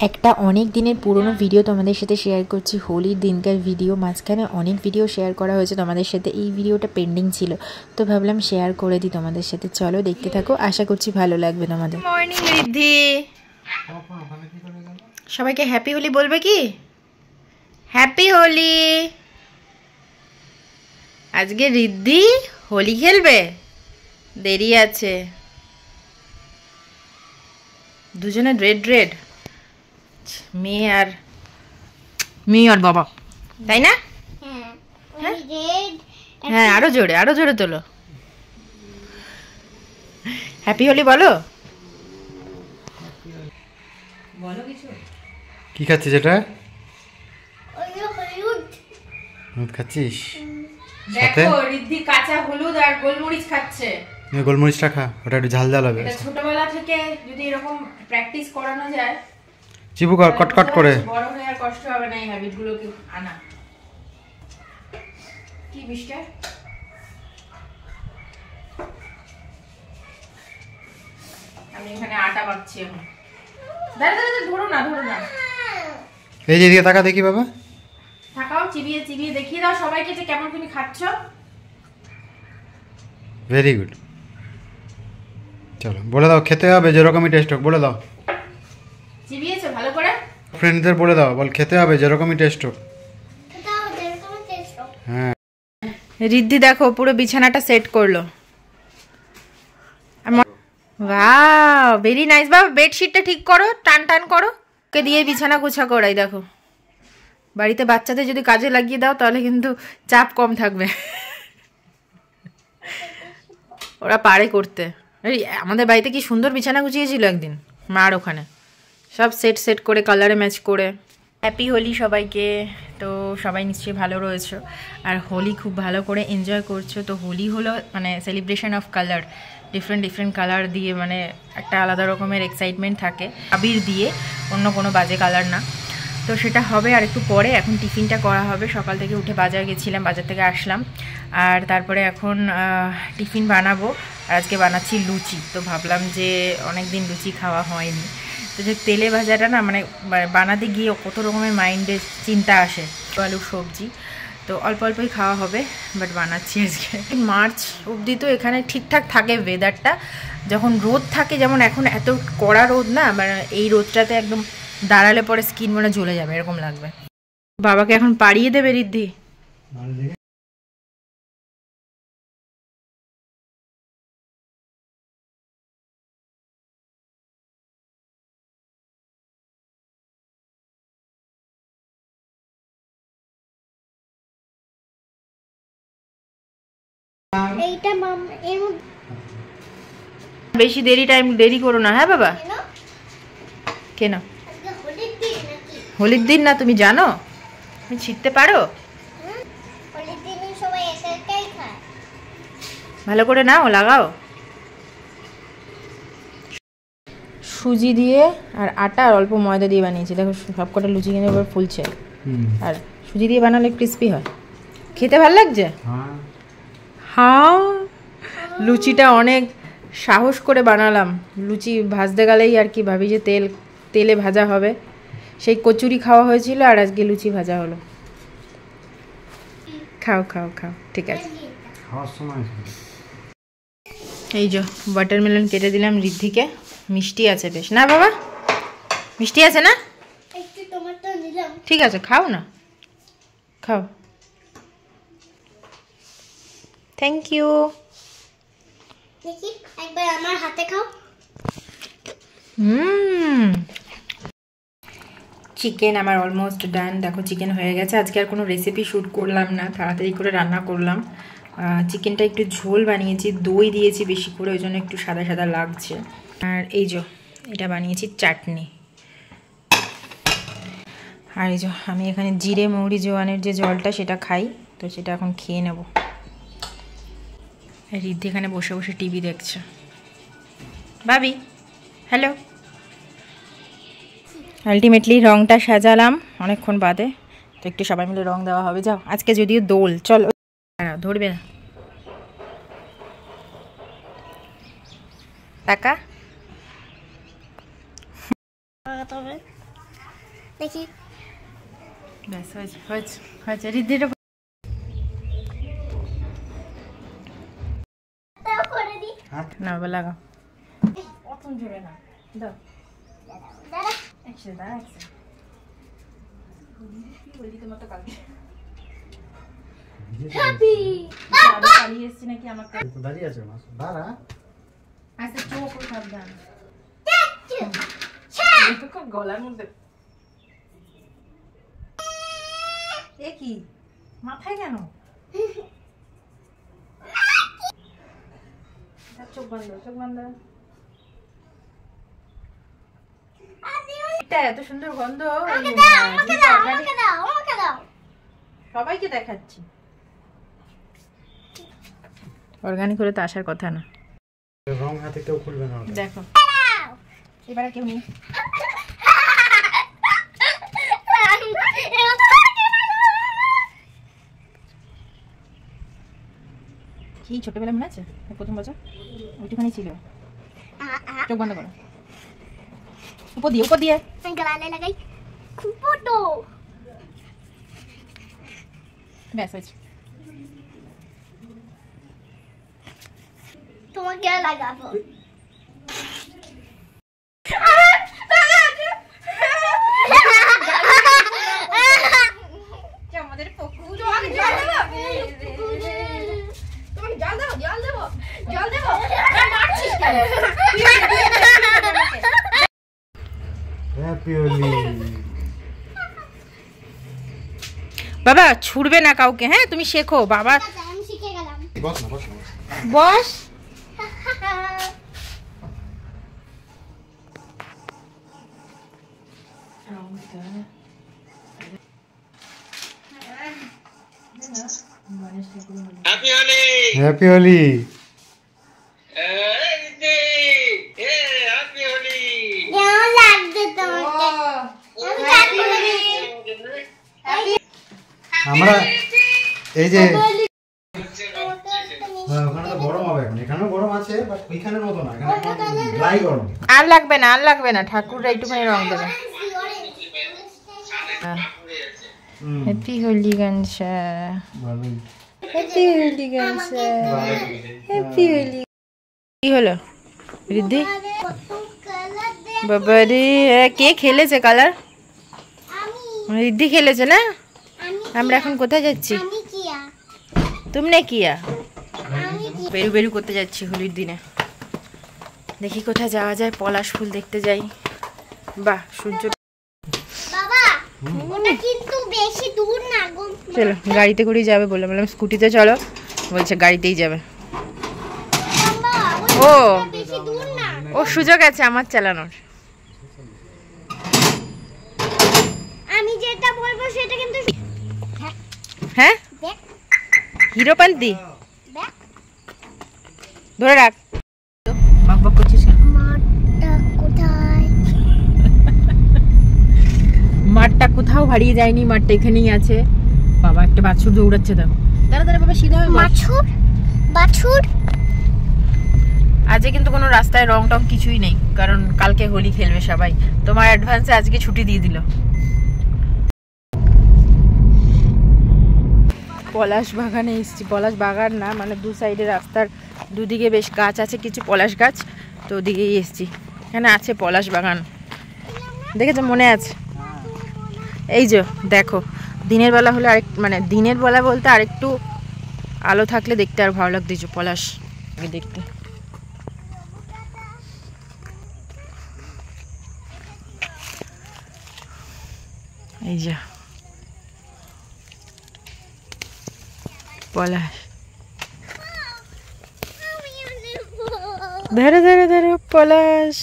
একটা অনেক দিনের পুরনো ভিডিও তোমাদের সাথে শেয়ার করছি, হোলির দিনকার ভিডিও। মাঝখানে অনেক ভিডিও শেয়ার করা হয়েছে তোমাদের সাথে, এই ভিডিওটা পেন্ডিং ছিল, তো ভাবলাম শেয়ার করে দিই তোমাদের সাথে। চলো দেখতে থাকো, আশা করছি ভালো লাগবে তোমাদের। মর্নিং রিদ্ধি, সবাইকে হ্যাপি হোলি বলবে কি? হ্যাপি হোলি। আজকে রিদ্ধি হোলি খেলবে, দেরি আছে। দুজনে রেড রেড, মেয়ে আর বাবা, তাই না? হ্যাঁ, আরো জোরে তোলো। হ্যাপি হোলি বলো। কি খাচ্ছিস এটা? হলুদ খাচ্ছিস? দেখো রিদ্ধি কাঁচা হলুদ আর গোলমরিচ খাচ্ছে। গোলমরিচটা খা, ওটা একটু ঝাল ঝাল হবে। ছোটবেলা থেকে যদি এরকম প্র্যাকটিস করানো যায়, চিবু কট করে, বড় হয়ে আর কষ্ট হবে না এই হ্যাবিটগুলোকে আনা। কি মিস্টার, আমি এখানে আটা মাখছি এখন। দাঁড়া ধরো না। এই যে এদিকে তাকা দেখি বাবা। তাকাও, চিবিয়ে দেখিয়ে দাও সবাইকে যে কেমন তুমি খাচ্ছ। Very good. চলো বলে দাও, খেতে হবে যেরকমই টেস্ট হোক, বলে দাও। চিবিয়েছো ভালো করে? ফ্রেন্ডদের বলে দাও, বল খেতে হবে যেরকমই টেস্ট হোক। হ্যাঁ, রিদ্ধি দেখো পুরো বিছানাটা সেট করলো। Wow, very nice. বাবা বেডশিটটা ঠিক করো, টান করো, ওকে দিয়ে বিছানা গোছা করাই। দেখো বাড়িতে বাচ্চাদের যদি কাজে লাগিয়ে দাও তাহলে কিন্তু চাপ কম থাকবে, ওরা পারে করতে। আমাদের বাড়িতে কি সুন্দর বিছানা গুছিয়েছিল একদিন মার ওখানে, সব সেট করে কালারে ম্যাচ করে। হ্যাপি হোলি সবাইকে। তো সবাই নিশ্চয়ই ভালো রয়েছো আর হোলি খুব ভালো করে এনজয় করছো। তো হোলি হলো মানে celebration of colour, different colour দিয়ে, মানে একটা আলাদা রকমের এক্সাইটমেন্ট থাকে আবির দিয়ে, অন্য কোনো বাজে কালার না। তো সেটা হবে আর একটু পরে। এখন টিফিনটা করা হবে। সকাল থেকে উঠে বাজার গেছিলাম, বাজার থেকে আসলাম, আর তারপরে এখন টিফিন বানাবো। আর আজকে বানাচ্ছি লুচি। তো ভাবলাম যে অনেক দিন লুচি খাওয়া হয়নি, তো যে তেলে ভাজাটা না মানে বানাতে গিয়ে কত রকমের মাইন্ডে চিন্তা আসে। আলুর সবজি তো অল্পই খাওয়া হবে, বাট বানাচ্ছি আজকে। মার্চ অবধি তো এখানে ঠিকঠাক থাকে ওয়েদারটা। যখন রোদ থাকে, যেমন এখন এত কড়া রোদ না, মানে এই রোদটাতে একদম দাঁড়ালে পরে স্কিন মানে জ্বলে যাবে এরকম লাগবে। বাবাকে এখন পাড়িয়ে দেবে রিদ্ধি। বেশি দেরি করো না, হ্যাঁ বাবা। কেন? হোলির দিন না, তুমি জানো তুমি ছিটতে পারো? ভালো করে নাও, লাগাও। সুজি দিয়ে আর আটা আর অল্প ময়দা দিয়ে বানিয়েছি। দেখো সব কটা লুচি কিনে এবার ফুলছে, আর সুজি দিয়ে বানালে ক্রিস্পি হয়, খেতে ভালো লাগছে। হ্যাঁ, লুচিটা অনেক সাহস করে বানালাম। লুচি ভাজতে গেলেই আর কি ভাবি যে তেলে ভাজা হবে। সেই কচুরি খাওয়া হয়েছিল আর আজকে লুচি ভাজা হলো। খাও, ঠিক আছে। এই যে ওয়াটারমেলন কেটে দিলাম রিদ্ধিকে। মিষ্টি আছে বেশ না বাবা? মিষ্টি আছে না? ঠিক আছে, খাও না, খাও। Thank you. একবার আমার হাতে খাও। চিকেন আমার অলমোস্ট ডান। দেখো চিকেন হয়ে গেছে। আজকে আর কোনো রেসিপি শ্যুট করলাম না, তাড়াতাড়ি করে রান্না করলাম। চিকেনটা একটু ঝোল বানিয়েছি, দই দিয়েছি বেশি করে, ওই জন্য একটু সাদা লাগছে। আর এই যে এটা বানিয়েছি চাটনি। আর এই যে আমি এখানে জিরে মৌরি জোয়ানের যে জলটা সেটা খাই, তো সেটা এখন খেয়ে নেব। রিদ্ধি এখানে বসে টিভি দেখছে। ভাবি হ্যালো। আলটিমেটলি রংটা সাজালাম অনেকক্ষণ বাদে, তো একটু সবাই মিলে রং দেওয়া হবে। যাও, আজকে যদিও দোল, চলো। ধরবে না, টাকা দেখি ব্যাস হয়েছে হয়েছে হয়েছে রিদ্ধিটা করে দি না বাবা লাগাও অত জোরে না দাও দাঁড়া একসাথে দাঁড়া একসাথে কি বলি তোমার তো কালকে হ্যাপি আমি পালিয়ে এসেছি নাকি আমাকে তো দাঁড়িয়ে আছে মাছ দাঁড়া আচ্ছা চোখ সাবধান খুব গলার মধ্যে এ কি মাথায় কেন চোখ বন্ধ চোখ বন্ধ এটা এত সুন্দর গন্ধ আমাকে দাও সবাইকে দেখাচ্ছি অর্গানিক করে তো আসার কথা না রং হাতে কেউ খুলবে না দেখো এবারে কেউ নেই কি ছোটবেলা মনে আছে প্রথম বছর ওইটুখানি ছিল চোখ বন্ধ করো উপর দিয়ে গলায় লাগাই খুব ফটো ব্যাস হয়েছে তোমাকে লাগাবো আমাদের পুকুর জল দেবো হ্যাপি হোলি বাবা ছুড়বে না কাউকে হ্যাঁ তুমি শেখো বাবা আমি শিখে গেলাম বস না boss happy Holi happy Holi happy Holi কেমন লাগছে তোমাকে আমি কাট করে দিই আমরা এই যে ওখানে তো গরম হবে এখন এখানেও গরম আছে বাট ওইখানের মতো না এখানে ড্রাই গরম আর লাগবে না ঠাকুররা একটুখানি রং দেবে হ্যাপি হোলি গণেশা ভালোই হ্যাপি হোলি গণেশা হ্যাপি হোলি কি হলো রিদ্ধি বাবা রে কে খেলেছে কালার আমি রিদ্ধি খেলেছে না আমি আমরা এখন কোথায় যাচ্ছি আমি কিয়া তুমনে কিয়া আমি বেরু বেরু করতে যাচ্ছি হোলির দিনে দেখি কোথায় যাওয়া যায় পলাশ ফুল দেখতে যাই বাহ সূর্য বাবা ওটা কিন্তু বেশি দূর না গো চলো গাড়িতে করেই যাবে বললাম স্কুটিতে চলো বলছে গাড়িতেই যাবে বাবা ও ওটা বেশি দূর না ও সুযোগ আছে আমার চালানোর আমি যেটা বলবো সেটা কিন্তু হ্যাঁ দেখ হিরোপান্তি দেখ ধরে রাখ বক বক করছিস কেন মাঠটা কোথায় মাঠটা কোথাও হারিয়ে যায়নি মাঠটা এখানেই আছে বাবা একটা বাছুর দৌড়াচ্ছে দেখো দাঁড়া বাবা সিধা হয়ে বস। বাছুর আজকে কিন্তু কোনো রাস্তায় রং টং কিছুই নেই কারণ কালকে হোলি খেলবে সবাই তোমার অ্যাডভান্সে আজকে ছুটি দিয়ে দিল পলাশ বাগানে এসেছি পলাশ বাগান না মানে দু সাইডে রাস্তার দুদিকে বেশ গাছ আছে কিছু পলাশ গাছ তো ওদিকেই এসেছি এখানে আছে পলাশ বাগান দেখেছো মনে আছে এই যে দেখো দিনের বেলা হলে আরেক মানে দিনের বেলা বলতে আরেকটু আলো থাকলে দেখতে আর ভালো লাগতো এই যে পলাশ দেখতে এই যে পলাশ ধরে ধরে ধরে পলাশ